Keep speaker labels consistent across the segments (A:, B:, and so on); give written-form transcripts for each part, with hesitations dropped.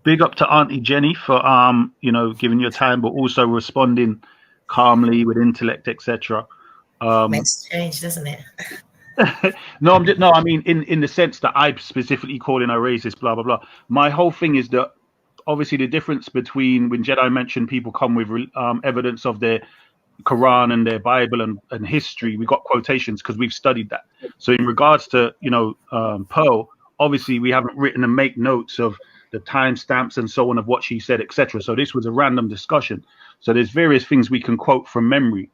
A: Big up to Auntie Jenny for giving your time, but also responding calmly with intellect, etc.
B: Makes change, doesn't it?
A: No, I mean in the sense that I specifically calling her racist, blah blah blah. My whole thing is that obviously the difference between when Jedi mentioned people come with evidence of their Quran and their Bible and history, we got quotations because we've studied that. So in regards to Pearl, obviously we haven't written and make notes of the timestamps and so on of what she said, etc. So this was a random discussion. So there's various things we can quote from memory,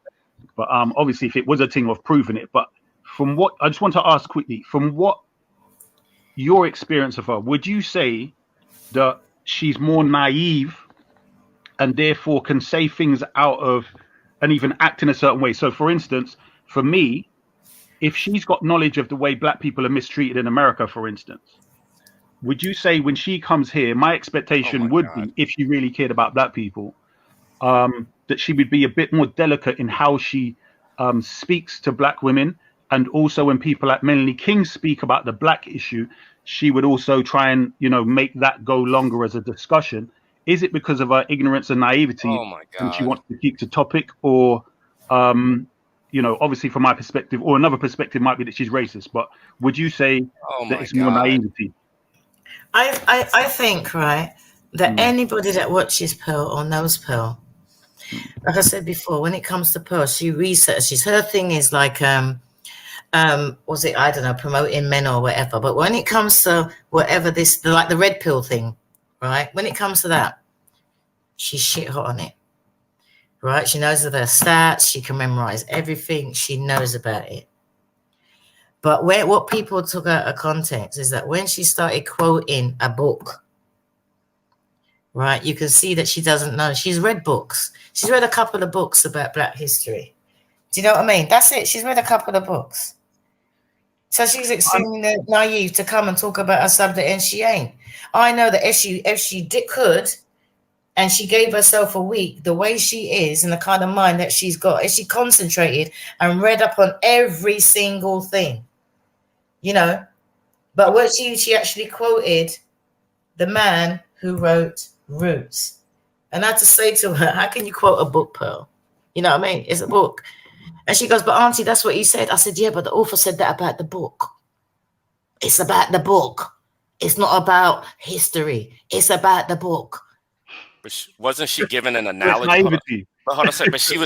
A: but obviously if it was a thing of proving it, but from what I just want to ask quickly, from what your experience of her, would you say that she's more naive and therefore can say things out of and even act in a certain way? So for instance, for me, if she's got knowledge of the way black people are mistreated in America, for instance, would you say when she comes here, my expectation would be, if she really cared about black people, that she would be a bit more delicate in how she speaks to black women, and also when people like Melanie King speak about the black issue, she would also try and make that go longer as a discussion. Is it because of her ignorance and naivety and she wants to keep to topic, or obviously from my perspective, or another perspective might be that she's racist, but would you say that it's more naivety?
B: I think, right, that anybody that watches Pearl or knows Pearl, like I said before, when it comes to Pearl, she researches. Her thing is like was it, I don't know, promoting men or whatever. But when it comes to whatever like the red pill thing, right? When it comes to that, she's shit hot on it. Right? She knows of her stats, she can memorize everything, she knows about it. But what people took out of context is that when she started quoting a book, right, you can see that she doesn't know. She's read books. She's read a couple of books about Black history. Do you know what I mean? That's it. She's read a couple of books. So she's extremely naive to come and talk about a subject, and she ain't. I know that if she could, and she gave herself a week, the way she is and the kind of mind that she's got, if she concentrated and read up on every single thing, But what she actually quoted the man who wrote Roots. And I had to say to her, how can you quote a book, Pearl? You know what I mean? It's a book. And she goes, but Auntie, that's what he said. I said, yeah, but the author said that about the book. It's about the book. It's not about history. It's about the book.
C: But wasn't she given an analogy? She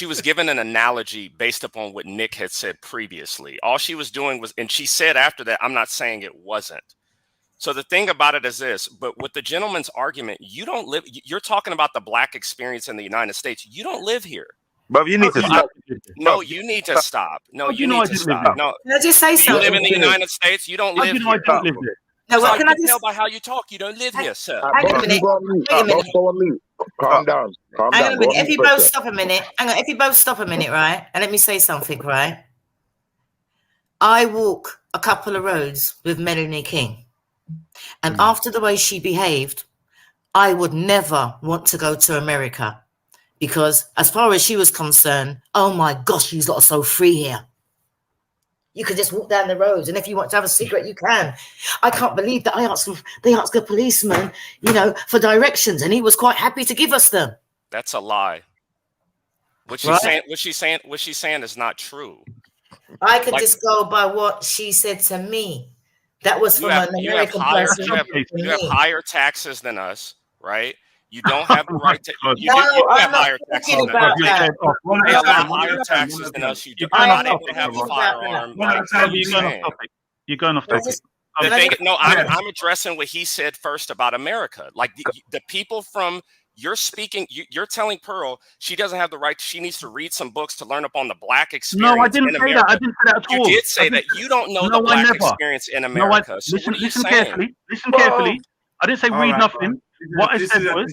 C: was given an analogy based upon what Nick had said previously. All she was doing was, and she said after that, I'm not saying it wasn't. So the thing about it is this, but with the gentleman's argument, you're talking about the Black experience in the United States. You don't live here.
D: But you need to stop.
C: No, you need to stop. No, you need to stop. No,
B: can I just say something?
C: You live in the United States. You don't live here.
B: No, well, can I just
C: tell by how you talk? You don't live here, sir.
B: Hang on a minute. Wait a minute.
D: Calm down. Calm
B: Hang
D: down.
B: on a minute. If you both stop a minute, if you both stop a minute, right? And let me say something, right? I walk a couple of roads with Melanie King. And after the way she behaved, I would never want to go to America. Because as far as she was concerned, oh my gosh, you lot are so free here. You can just walk down the roads, and if you want to have a cigarette, you can. I can't believe that they asked a policeman, for directions, and he was quite happy to give us them.
C: That's a lie. What she's saying is not true.
B: I could just go by what she said to me. That was from an American person.
C: You have higher taxes than us, right? You don't have the right to. You have higher taxes than us. You have higher taxes than us. You're not able to have a firearm.
A: You're going off topic.
C: I'm addressing what he said first about America. Like the people from you're telling Pearl she doesn't have the right. She needs to read some books to learn upon the Black experience.
A: No, I didn't say that. I didn't say that at all.
C: You did say that you don't know the Black experience in America. So
A: listen carefully. Listen carefully. I didn't say read nothing. What I said was.